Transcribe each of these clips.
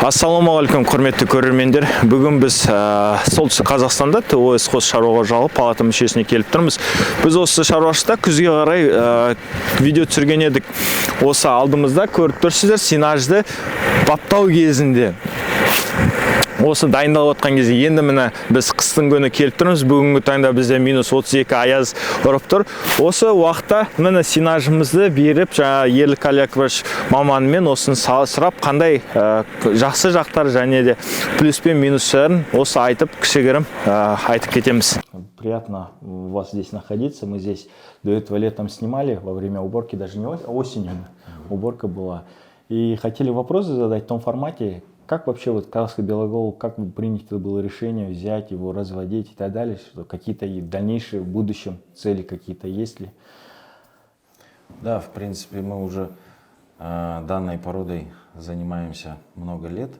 Ассалаумағалейкум, құрметті көрермендер. Бүгін біз солтүстік Қазақстанда ТОС қос шаруа қожалығы палата мүшесіне келіп тұрмыз. Біз осы шаруашылықта күзге қарай видео түсірген едік. Осы алдымызда көріп тұрсыздар, сенажды баптау кезінде. Осы дайындалып отқан кезде енді міне біз қыстың күні келіп тұрмыз. Бүгінгі таңда бізде минус 32 аяз ұрып тұр. Осы уақытта міне сенажымызды беріп, Ерлік Алиакович маманымен осын сұрап, қандай жақсы жақтар және де плюс пен минустарын осы айтып, кішігірім айтып кетеміз. Приятно у вас здесь находиться. Мы здесь до этого летом снимали, во время уборки, даже не осенью уборка была. И хотели вопросы задать в том формате, как вообще вот казахский белоголовый, как принято было решение взять его, разводить и так далее, что какие-то дальнейшие в будущем цели какие-то есть ли? Да, в принципе, мы уже данной породой занимаемся много лет.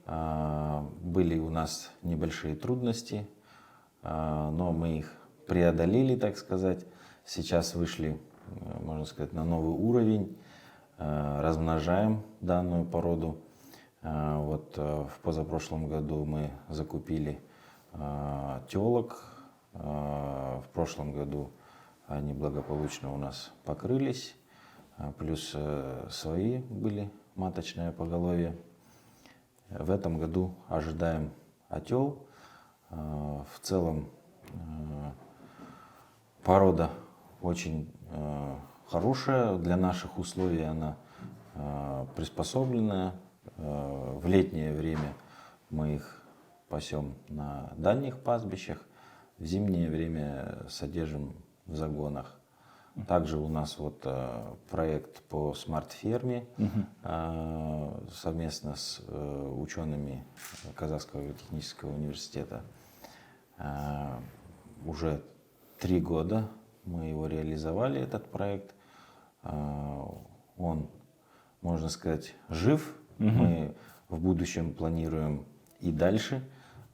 Были у нас небольшие трудности, но мы их преодолели, так сказать. Сейчас вышли, можно сказать, на новый уровень, размножаем данную породу. Вот в позапрошлом году мы закупили телок, в прошлом году они благополучно у нас покрылись, плюс свои были маточное поголовье. В этом году ожидаем отел. В целом порода очень хорошая, для наших условий она приспособленная. В летнее время мы их пасем на дальних пастбищах, в зимнее время содержим в загонах. Также у нас вот проект по смарт-ферме совместно с учеными Казахского технического университета. Уже 3 года мы его реализовали, этот проект. Он, можно сказать, жив. Мы в будущем планируем и дальше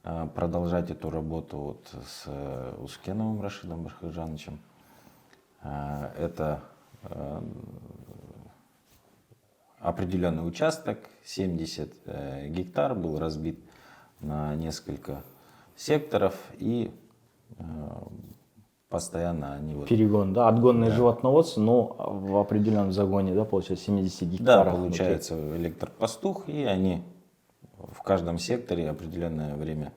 продолжать эту работу вот с Ускеновым Рашидом Бархаджановичем. Это определенный участок, 70 гектар, был разбит на несколько секторов, и постоянно они вот... Перегон, да, отгонное животноводство, но в определенном загоне, да, получается 70 гектаров. Да, получается электропастух, и они в каждом секторе определенное время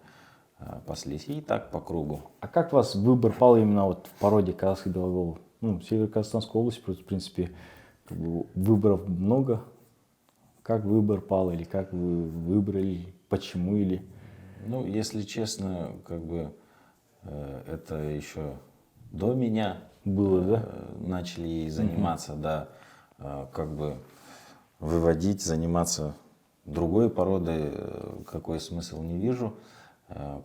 паслись, и так по кругу. А как у вас выбор пал именно вот в породе казахский белоголовый? Ну, в Северо-Казахстанской области, в принципе, как бы выборов много. Как выбор пал, или как вы выбрали, почему или... Ну, если честно, как бы это еще до меня было, да? Начали заниматься, да, как бы выводить, заниматься другой породой, какой смысл не вижу.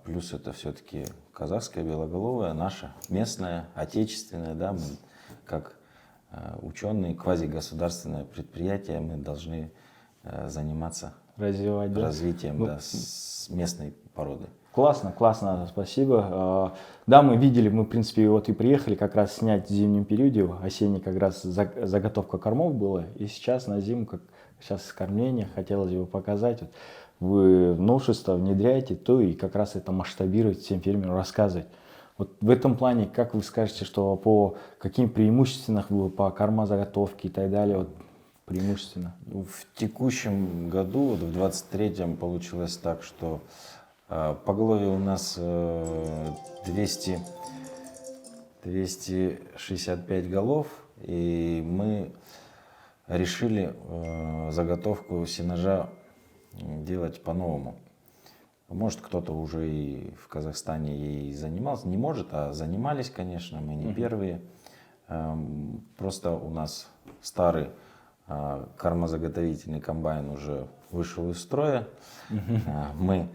Плюс это все-таки казахская белоголовая, наша, местная, отечественная, да, мы как ученые, квазигосударственное предприятие, мы должны заниматься развитием, да, с местной породы. Классно, классно, спасибо. Да, мы видели, мы, в принципе, вот и приехали как раз снять в зимнем периоде, осенний как раз заготовка кормов была, и сейчас на зиму, как сейчас кормление, хотелось бы показать. Вот, вы новшества внедряете, то и как раз это масштабировать, всем фермерам рассказывать. Вот в этом плане, как вы скажете, что по каким преимуществам было по корма заготовке и так далее, вот, преимущественно? В текущем году, вот в 23-м, получилось так, что поголовье у нас 265 голов, и мы решили заготовку сенажа делать по-новому. Может, кто-то уже и в Казахстане и занимался, не может, а занимались, конечно, мы не первые. Просто у нас старый кормозаготовительный комбайн уже вышел из строя. Мы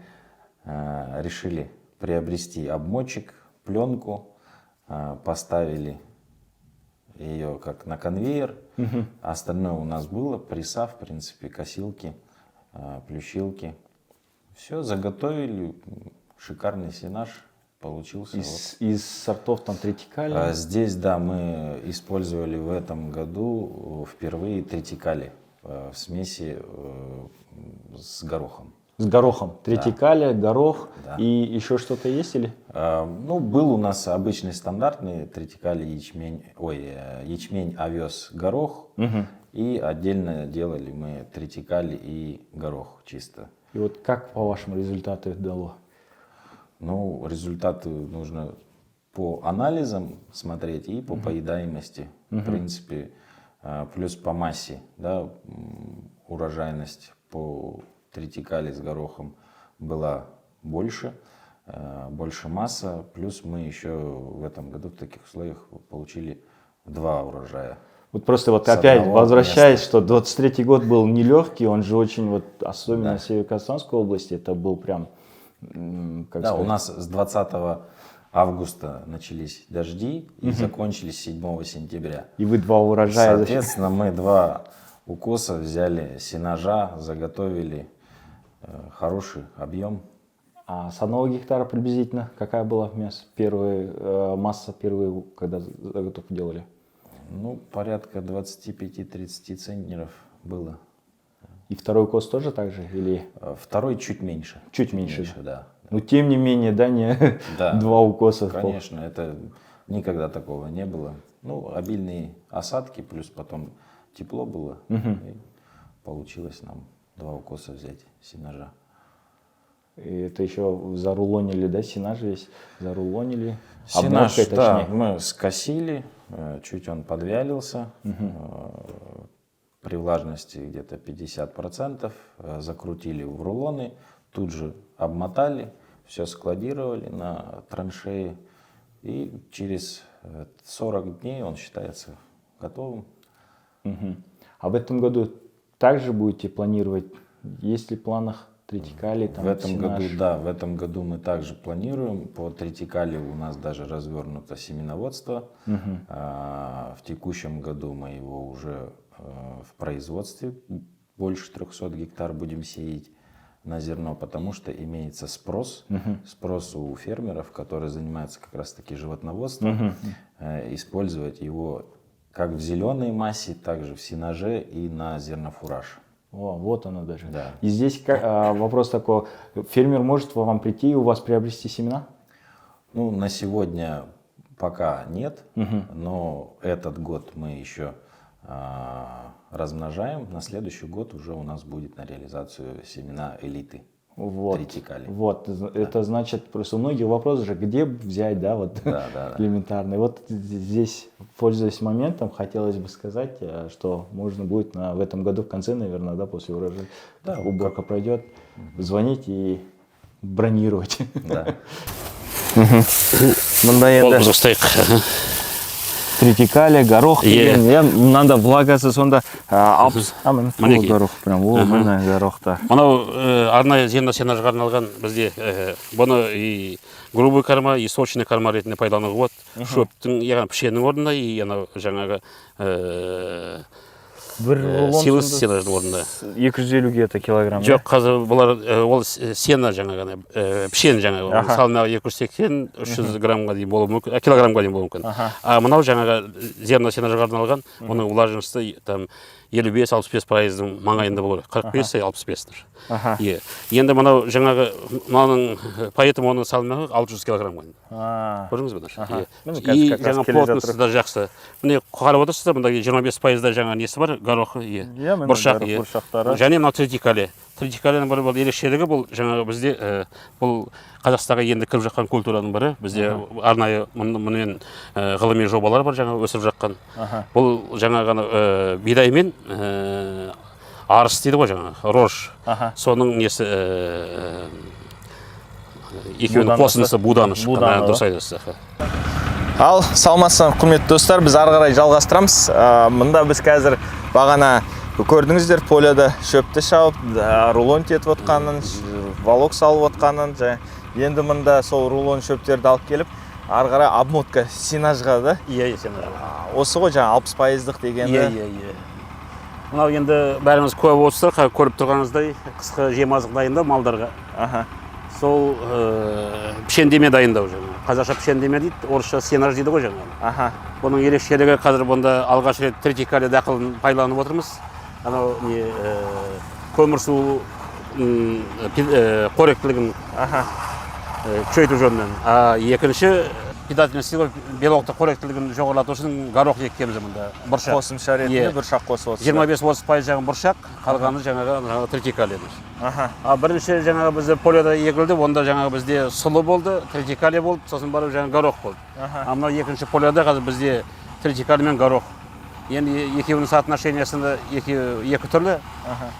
решили приобрести обмотчик, пленку, поставили ее как на конвейер. Остальное у нас было: пресса, в принципе, косилки, плющилки. Все, заготовили, шикарный сенаж получился. Из сортов там третикали? Здесь, да, мы использовали в этом году впервые третикали. в смеси с горохом. С горохом. Тритикалия, горох Да. и еще что-то есть или? Ну, был у нас обычный стандартный тритикалий, ячмень, овес, горох. И отдельно делали мы тритикалий и горох чисто. И вот как по вашим результату это дало? Ну, результаты нужно по анализам смотреть и по поедаемости. В принципе, плюс по массе, да, урожайность по тритикалий с горохом была больше масса, плюс мы еще в этом году в таких условиях получили 2 урожая. Вот просто вот С опять одного возвращаясь, места. что 23-й год был нелегкий, он же очень, вот особенно в Северо-Казахстанской области, это был прям, как Да, сказать, у нас с 20 августа начались дожди и закончились 7 сентября. и вы 2 урожая. Соответственно, мы 2 укоса взяли сенажа, заготовили хороший объем. А с 1 гектара приблизительно какая была масса первые, когда заготовку делали? Ну, порядка 25-30 центнеров было. И второй укос тоже так же? Или? Второй чуть меньше. Чуть меньше, да. Ну, тем не менее, да, не Да. 2 укоса. Конечно, это никогда такого не было. Ну, обильные осадки, плюс потом тепло было. И получилось нам 2 укоса взять сенажа. И это еще зарулонили, да, сенаж весь? Зарулонили? Сенаж, Обмоткой, да, точнее. мы скосили, чуть он подвялился. При влажности где-то 50%, закрутили в рулоны, тут же обмотали, все складировали на траншеи, и через 40 дней он считается готовым. А в этом году также будете планировать, есть ли в планах тритикалий? В этом году, да, в этом году мы также планируем. По тритикалию у нас даже развернуто семеноводство. В текущем году мы его уже в производстве больше 300 гектар будем сеять на зерно, потому что имеется спрос у фермеров, которые занимаются как раз таки животноводством, использовать его как в зеленой массе, так же в сенаже и на зернофураж. О, вот оно даже. Да. И здесь вопрос такой, фермер может вам прийти и у вас приобрести семена? Ну, на сегодня пока нет, но этот год мы еще размножаем. На следующий год уже у нас будет на реализацию семена элиты. Вот, Тритикалий. вот, это значит, просто многие вопросы же, где взять, да, вот Да. элементарные. Вот здесь, пользуясь моментом, хотелось бы сказать, что можно будет в этом году в конце, наверное, да, после урожая, Да, уборка пройдет, звонить и бронировать. Да. Мында Ол ұстайық. Тритикалия, горох Иә. деген, мынанда влагасы сонда алпыс, Мінекей. горох прям, о, міне горохта. Мынау арнайы зерно сенажға арналған бізде бұны и грубый корма, и сочный корма ретінде пайдалануға болады. Шөптің, яғни пішеннің орнына, и анау жаңағы Бір силос сенаждың орнында. 250 где-то килограмм. Жоқ, қазір бұлар ол сена жаңағы, пішен жаңағы, салмағы 280-300 граммға дейін болуы мүмкін, килограммға дейін болуы мүмкін. А мынау жаңағы зерно сенажға арналған, оның влажности там 55-65% маңайында болу керек. 45-65-тір. Енді мынау жаңағы, поэтому оның салмағы 600 килограммға дейін. Көрдіңіз бе? И жаңа плотности да жақсы. Міне қарап отырсыздар, мұнда 25% жаңа несі бар, горохы, бұршақ, және мынау тритикалия. Тритикалияның бір ерекшелігі бұл жаңағы бізде бұл Қазақстанға енді кіріп жатқан культураның бірі. Бізде арнайы мұнымен ғылыми жобалар бар жаңа өсіп жатқан. Бұл жаңағы бидаймен арыс дейді ғой жаңа, рож. Соның несі екеуінің қосындысы буданы шыққан. Дұрыс айтасыз. Ал, саламатсыздар құрметті достар, біз ары қарай жалғастырамыз. Мында біз қазір бағана көрдіңіздер, поляда шөпті шауып, рулон тетіп отқанын, валок салып отқанын. Енді мында сол рулон шөптерді алып келіп, ары қарай обмотка сенажға, да? Иә, сенажға. Осы ғой жаңа 60%-дық дегенді. Иә. Мынау енді бәріңіз көріп отырсыздар, көріп тұрғаныңыздай қысқы жем-азық дайындау малдарға. Сол пішендеме дайындау жаңа. Қазақша пішендеме дейді, орысша сенаж дейді ғой жаңа. Бұның ерекшелігі қазір бұнда алғаш рет тритикалия дақылын пайдаланып отырмыз. анау не көмір су қоректілігін күшейту жөнінен. Екінші питательный сила белоктық қоректілігін жоғарлату үшін горох еккенбіз мұнда. Бұршақ. Қосымша ретінде бұршақ қосып отырсыз. 25-30% жаңағы бұршақ, қалғаны жаңағы тритикалия. Бірінші жаңағы бізде полияда егілді, онда жаңағы бізде сұлы болды, тритикалия болды, сосын барып жаңағы горох болды. Мынау екінші полияда қазір бізде тритикалия мен горох. Енді екеуінің соотношениясында екі түрлі.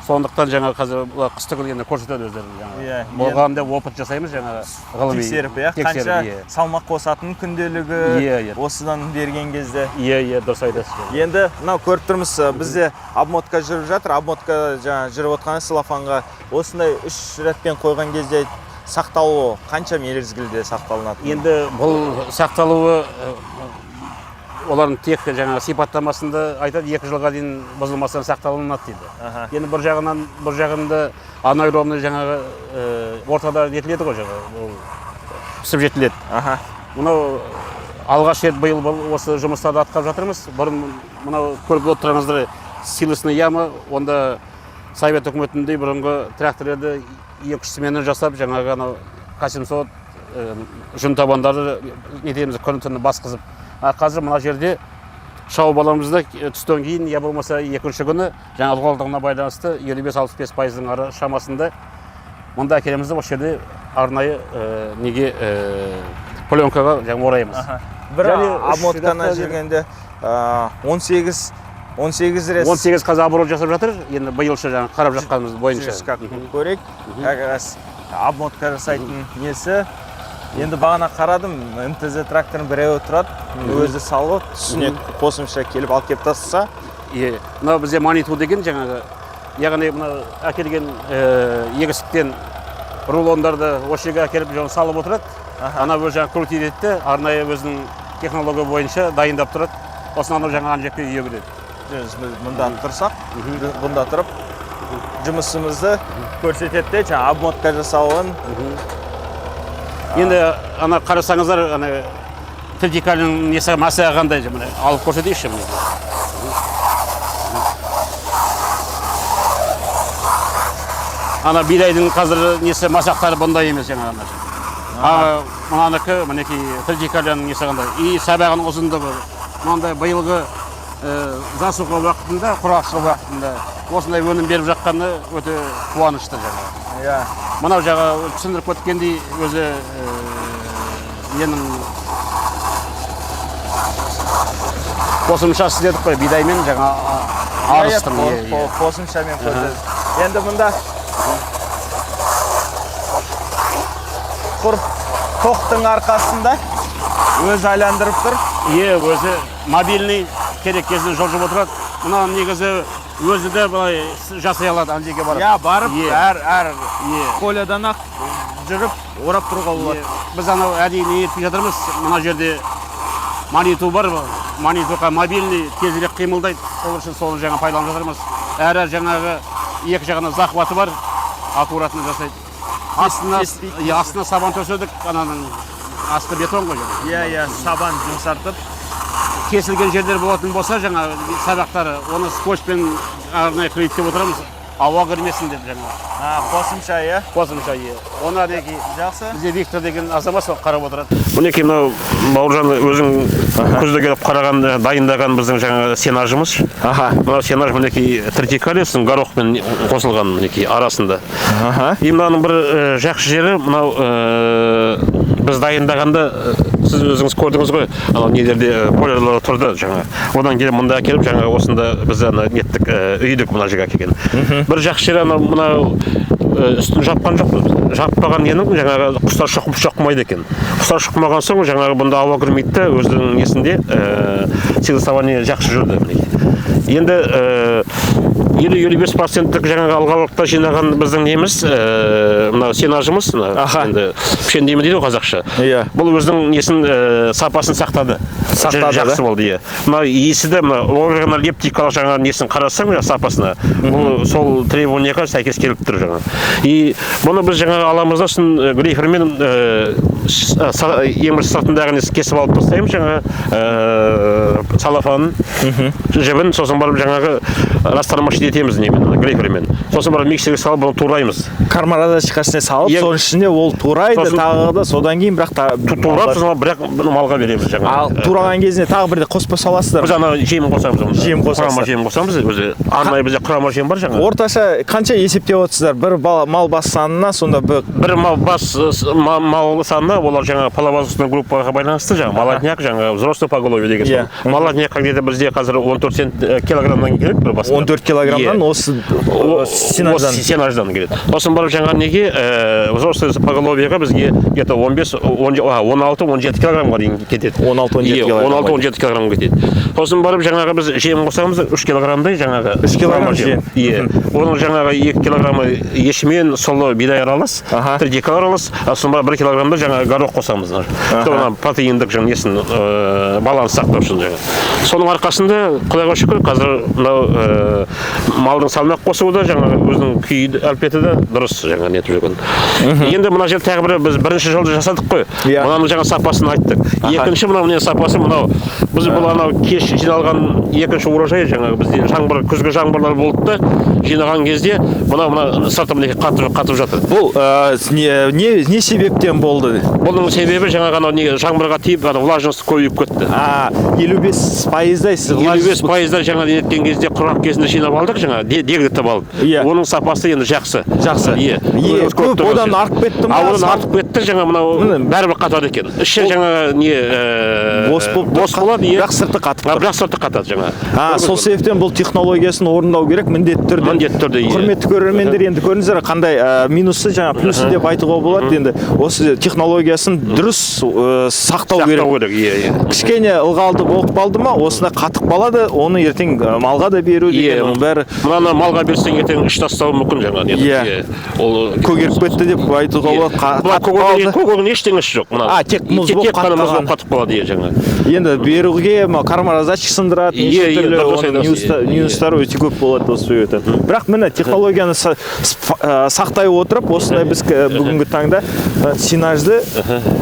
Сондықтан жаңағы қазір қысты күлгенде көрсетеді өздерін жаңағы. Болғанда опыт жасаймыз жаңағы ғылыми. Тексеріп, қанша салмақ қосатын күнделігі осыдан берген кезде. Дұрыс айтасыз. Енді мынау көріп тұрмыз, бізде обмотка жүріп жатыр. Обмотка жаңа жүріп отқан целлофанға осындай 3 ретпен қойған кезде сақталуы қанша мезгілде сақталынады? Енді бұл сақталуы олардың тек жаңағы сипаттамасында айтады 2 жылға дейін бұзылмастан сақталынады дейді. Енді бір жағында анаэробный жаңағы ортада нетіледі ғой жаңағы пісіп жетіледі. Мынау алғаш рет биыл осы жұмыстарды атқарып жатырмыз. Бұрын мынау көріп отырғаныңыздар силосный яма, онда Совет үкіметінде бұрынғы тракторларды ең күштіменен жасап жаңағы анау К700 жүн табандарды нетеміз күні-түні басқызып. Қазір мына жерде шауып аламызда түстен кейін, я болмаса екінші күні жаңа ылғалдығына байланысты 55-65%-ның ары шамасында мұнда әкелемізді осы жерде арнайы неге пленкаға жаңа ораймыз. Бір обмотканы жүргенде 18 рет 18 қазір оборот жасап жатыр. Енді биылша жаңа қарап жатқанымыз бойынша көрейік. Обмотка жасайтын несі. Енді бағана қарадым, МТЗ тракторын біреуі тұрады, өзі салып, түсіне қосымша келіп алып кеп тастаса. Мынау бізде маниту деген жаңағы, яғни мына әкелген егістіктен рулондарды осы жерге әкеліп салып отырады. Ана өзі жаңа крутит етті, арнайы өзінің технология бойынша дайындап тұрады. Осынан жаңа ана жаққа үйе береді. Біз мұнда тұрсақ, бұнда тұрып жұмысымызды көрсетеді, жаңа обмотка жасауын. Енді ана қарасаңыздар, ана тритикалияның несі массаға қандай алып көрсетейікші. Ана бидайдың қазір несі масақтары бұндай емес жаңағы. Мұнаныкі, мінеки тритикалияның несі қандай. И сабағының ұзындығы. Мұндай биылғы засуға уақытында, құрғақшылық уақытында осындай өнім беріп жатқаны өте қуанышты жаңағы. Мынау жаңа түсіндіріп өткендей өзі ненің қосымшасы дедік қой, бидаймен жаңа арыстың. Қосымшамен көрсетеді. Енді мұнда құр тоқтың арқасында өзі айландырып тұр. Өзі мобильный керек кезінде жылжып отырады. Мұнан негізі өзі де былай жасай алады, ана жерге барып. Барып, әр полядан ақ жүріп орап тұруға болады. Біз анау әдейі етпей жатырмыз. Мына жерде маниту бар, манитуға мобильный тезірек қимылдайды. Сол үшін соны жаңа пайдаланып жатырмыз. Әрі жаңағы екі жағына захваты бар, аккуратно жасайды. Астына сабан төседік, ананың асты бетон ғой. Сабан жұмсартып. Кесілген жерлер болатын болса, жаңа сабақтары, оны скотчпен арнайы кредиттеп отырамыз. Ауа кірмесін деп жаңа. Қосымша, Қосымша, Оны әдеки жақсы. Бізде Виктор деген азамат сол қарап отырады. Мінеки мынау Бауыржан өзің күзде келіп қараған, дайындаған біздің жаңа сенажымыз. Мынау сенаж мінеки тритикалиясын горохпен қосылған мінеки арасында. И мынаның бір жақсы жері, мынау біз дайындағанда сіз өзіңіз көрдіңіз ғой, анау нелерде полялар тұрды жаңа. Одан келіп мұнда әкеліп жаңа осында біз неттік үйдік мына жерге әкелген. Бір жақсы жері мынау үстін жапқан жоқ, жаппаған ненің жаңағы құстар шоқымайды екен. Құстар шоқымаған соң жаңағы бұнда ауа кірмейді, өзінің несінде силосование жақсы жүрді. Енді 50-55% жаңағы алғалықта жинаған біздің неміз, мынау сенажымыз, енді пішендеймі дейді қазақша. Бұл өзінің несін сапасын сақтады. Жақсы болды. Мынау иісі де органал лептикалық жаңа несін қарасаң сапасына, бұл сол требованияға сәйкес келіп тұр жаңа. И бұны біз жаңа аламызда грейфермен ең бірінші сыртындағын кесіп алып тастаймыз жаңағы салафанын жібін, сосын барып жаңағы растормошить етеміз немен, грейфермен. Сосын барып миксерге салып бұны тураймыз. Кармарадочкасына салып, соның ішінде ол турайды, тағы да содан кейін бірақ турап, сосын бірақ малға береміз жаңағы. Ал тураған кезінде тағы бірде қоспа саласыздар. Біз ана жемін қосамыз. Жем қосасыздар. Құрама жем қосамыз. Өзі арнайы бізде құрама жем бар жаңағы. Орташа қанша есептеп отырсыздар? Bir мал бас санына сонда бір мал бас мал санына олар жаңағы половозрастный группаға байланысты жаңағы молодняк, жаңағы взрослый поголовье деген сол. Молодняк где-то бізде қазір 14 килограммнан келеді бір басына. 14 килограммнан осы сенаждан келеді. Сосын барып жаңағы неге взрослый поголовьеға бізге где-то 16-17 килограммға дейін кетеді. 16-17 килограмм кетеді. Сосын барып жаңағы біз жем қосамыз 3 килограммдай жаңағы 3 килограмм жем. Оның жаңағы 2 килограммы ешмен, сұлы бидай аралас, 3 аралас, сосын барып 1 килограммда жаңағы горох қосамыз. Протеиндік жаңағы несін баланс сақтау үшін жаңағы. Соның арқасында құдайға шүкір қазір мынау малдың салмақ қосуы да жаңағы өзінің күйі әлпеті де дұрыс жаңағы нетіп жүрген. Енді мына жер тағы бір біз бірінші жолды жасадық қой. Мынаның жаңа сапасын айттық. Екінші мынау сапасы мынау. Біз бұл анау кеш жиналған екінші урожай жаңағы бізде жаңбыр күзгі жаңбырлар болды да жинаған кезде мына сырты мінекей қатып жатыр. Бұл не себептен болды? Бұның себебі жаңағы анау жаңбырға тиіп влажность көбейіп кетті. 55%-дай 55%-дай жаңа неткен кезде құрғақ кезінде жинап алдық жаңа дегдітіп алып. Оның сапасы енді жақсы. Жақсы. Көп одан артып кетті ма? Одан артып кетті жаңа мынау бәрібір қатады екен. Іші жаңа бос болады, бірақ сырты қатып тұр. Бірақ сырты қатады жаңа. Сол себептен бұл технологиясын орындау керек міндетті түрде. Құрметті көрермендер, енді көріңіздер қандай минусы жаңа плюсы деп айтуға болады. Енді осы технологиясын дұрыс сақтау керек. Кішкене ылғалды болып қалды ма, осында қатып қалады, оны ертең малға да беру деген бәрі. Мынаны малға берсең ертең іш тастауы мүмкін жаңа. Көгеріп кетті деп айтуға болады. Көгерген ештеңесі жоқ. Тек мұз болып қатып қалады жаңа. Енді беруге кармараздатчик сындырады, минустар өте көп болады осы өте. Бірақ міне технологияны сақтай отырып, осындай біз бүгінгі таңда синажды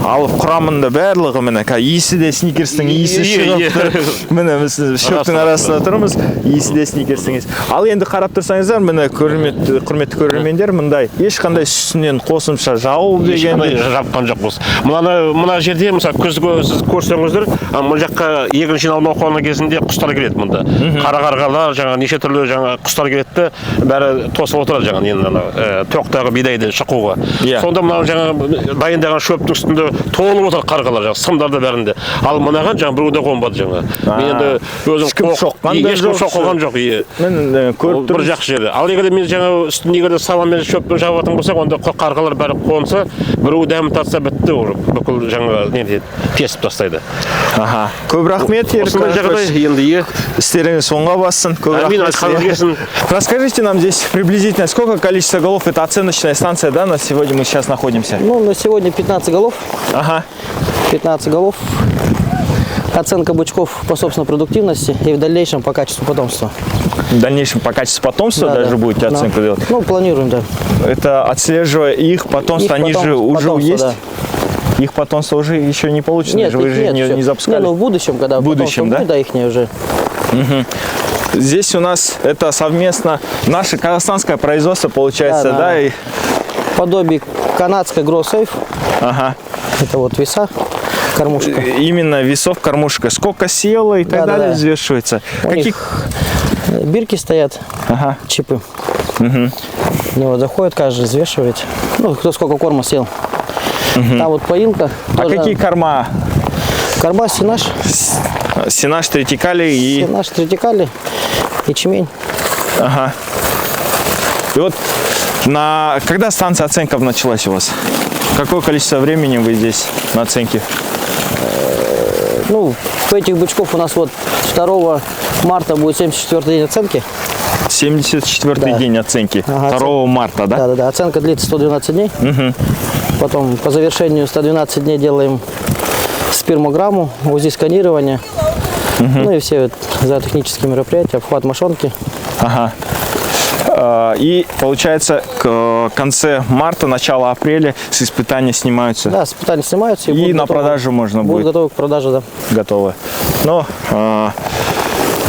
алып құрамында барлығы міне иісі де сникерстің иісі шығып тұр. Міне біз шөптің арасында тұрмыз, иісі де сникерстің иісі. Ал енді қарап тұрсаңыздар, міне құрметті көрермендер, мындай ешқандай үстінен қосымша жау деген жапқан жоқ біз. Мына жерде мысалы күзгі сіз көрсеңіздер, мына жаққа егін жиналмау науқаны кезінде құстар келеді мұнда. Қара-қарғалар, жаңа неше түрлі жаңа құстар келеді, бәрі тосып отырады жаңа енді тоқтағы бидайды шықуға. Сонда мынау жаңа дайындаған шөптің үстінде толып отыр қарғалар жаңа сымдарды бәрінде. Ал мынаған жаңа біреуде қонбады жаңа. Мен енді өзім ешкім шоққан жоқ. Бір жақсы жері. Ал егер мен жаңа үстін егер сабанмен шөппен жабатын болсақ, онда қарғалар бәрі қонса, біреу дәмін татса бітті, бүкіл жаңа кесіп тастайды. Көп рахмет, Ерік. Истеріңіз соңға бассын. Расскажите нам здесь приблизительно, сколько количество голов, это оценочная станция, да, на сегодня мы сейчас находимся? На сегодня 15 голов. 15 голов. Оценка бычков по собственной продуктивности и в дальнейшем по качеству потомства. В дальнейшем по качеству потомства даже будете оценку делать? Планируем, да. Это отслеживая их потомство, они же уже есть? Их потомство уже еще не получится, нет, вы же не запускали? В будущем, когда потомство будет, да, их уже. Здесь у нас это совместно наше казахстанское производство получается, да? И... Подобие канадской Grow Safe. Это вот веса, кормушка. Именно весов кормушка. Сколько съела и так далее взвешивается. Каких бирки стоят, чипы. В него заходит, каждый взвешивает. Кто сколько корма съел. Там вот поилка. Какие корма? Корма синаж. Синаж, третикалий и... Синаж, третикалий, ячмень. И вот когда станция оценков началась у вас? Какое количество времени вы здесь на оценке? По этих бычков у нас вот 2 марта будет 74-й день оценки. 74-й день оценки. 2 марта, да? Да. Оценка длится 112 дней. Потом по завершению 112 дней делаем спермограмму, УЗИ-сканирование. И все зоотехнические мероприятия, вхват мошонки. И получается, к конце марта, начало апреля с испытания снимаются. Да, испытания снимаются. И будут на готовы. продажу можно Будут будет. готовы к продаже, да. Готовы. Но,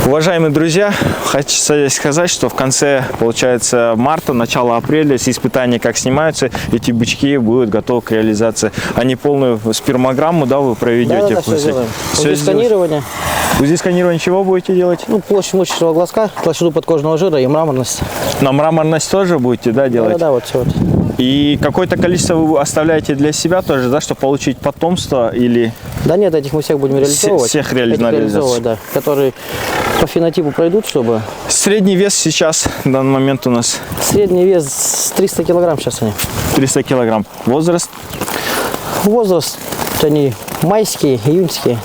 уважаемые друзья, хочется здесь сказать, что в конце, получается, марта, начало апреля с испытания как снимаются, эти бычки будут готовы к реализации. Они полную спермограмму, да, вы проведете? Да, все сделаем. Всё УЗИ сканирование, УЗИ сканирование чего будете делать? ну, площадь мышечного глазка, толщину подкожного жира и мраморность. На мраморность тоже будете, да, делать? Да, вот все вот. И какое-то количество вы оставляете для себя тоже, да, чтобы получить потомство или... Да нет, этих мы всех будем реализовывать. Всех Этих реализовывать, да. Которые по фенотипу пройдут, чтобы... Средний вес сейчас, в данный момент у нас Средний вес 300 килограмм сейчас они. 300 килограмм. Возраст? Возраст они майские, июньские.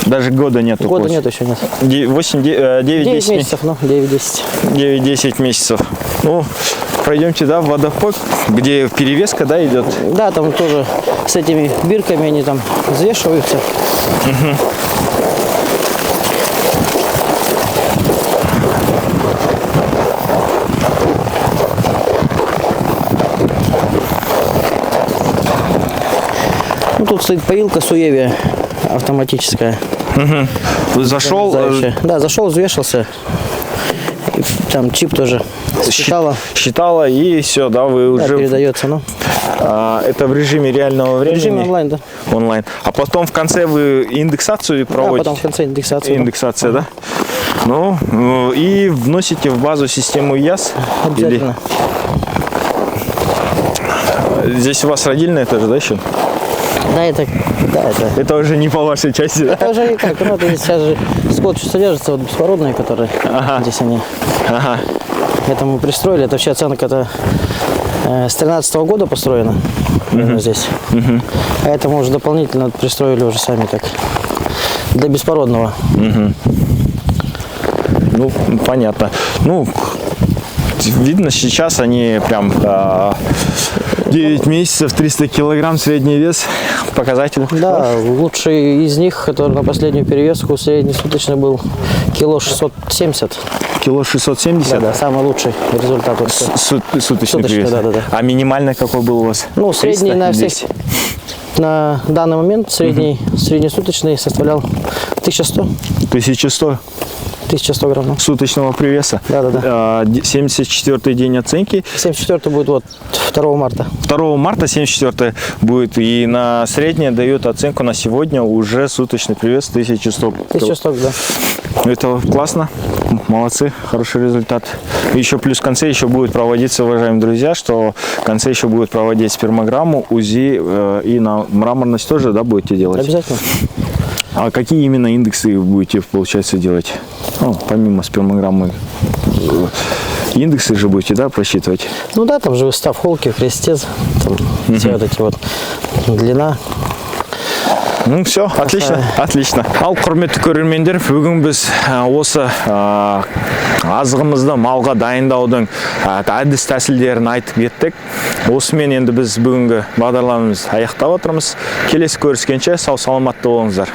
Даже года нету. Года нет еще, нет. 9-10 9 месяцев, ну, 9-10. 9-10 месяцев. Ну, пройдемте, да, в водопой, где перевеска, да, идет. Да, там тоже с этими бирками они там взвешиваются. Ну, тут стоит поилка Суевия автоматическая. Зашел, Да, зашел, взвешился. И там чип тоже считала. считала, и все, да, вы Да, уже... передается, ну. Это в режиме реального В времени? режиме онлайн, да. Онлайн. А потом в конце вы индексацию Да, проводите? потом в конце индексации. да. Индексация, да? Ну, и вносите в базу систему ЯС? Обязательно. Здесь у вас родильная тоже, да, еще? Да, это. Это уже не по вашей части, да? Это уже как, ну, это сейчас же скот что содержится, вот беспородные, которые здесь они. Ага. Это мы пристроили, это вообще оценка это с 13-го года построена здесь. А это мы уже дополнительно пристроили уже сами так для беспородного. Ну, понятно. Ну, видно, сейчас они прям 9 месяцев, 300 килограмм средний вес. Показатель. Да, лучший из них, который на последнюю перевеску среднесуточный был кило 670. Кило 670? Да, самый лучший результат. Вот. Суточный Суточный, привес. да. А минимальный какой был у вас? Ну, средний 300, на всех. 200? На данный момент среднесуточный составлял 1100. 1100 1100 грамм. ну. суточного привеса. Да. 74-й день оценки. 74 будет вот 2 марта. 2 марта 74 будет. И на среднее дают оценку на сегодня уже суточный привес 1100. 1100, да. Это классно. Молодцы. Хороший результат. Еще плюс в конце еще будет проводиться, уважаемые друзья, что в конце еще будет проводить спермограмму, УЗИ и на мраморность тоже, да, будете делать? Обязательно. А какие именно индексы вы будете, получается, делать? Ну, помимо спермограммы, индексы же будете, да, просчитывать? Ну да, там же выстав холки, крестец, там все вот эти вот длина. Ну все, отлично, отлично. Ал құрметті көрермендер, бүгін біз осы азығымызды малға дайындаудың әдіс тәсілдерін айтып кеттік. Осымен енді біз бүгінгі бағдарламамызды аяқтап отырмыз. Келесі көріскенше сау саламатты болыңыздар.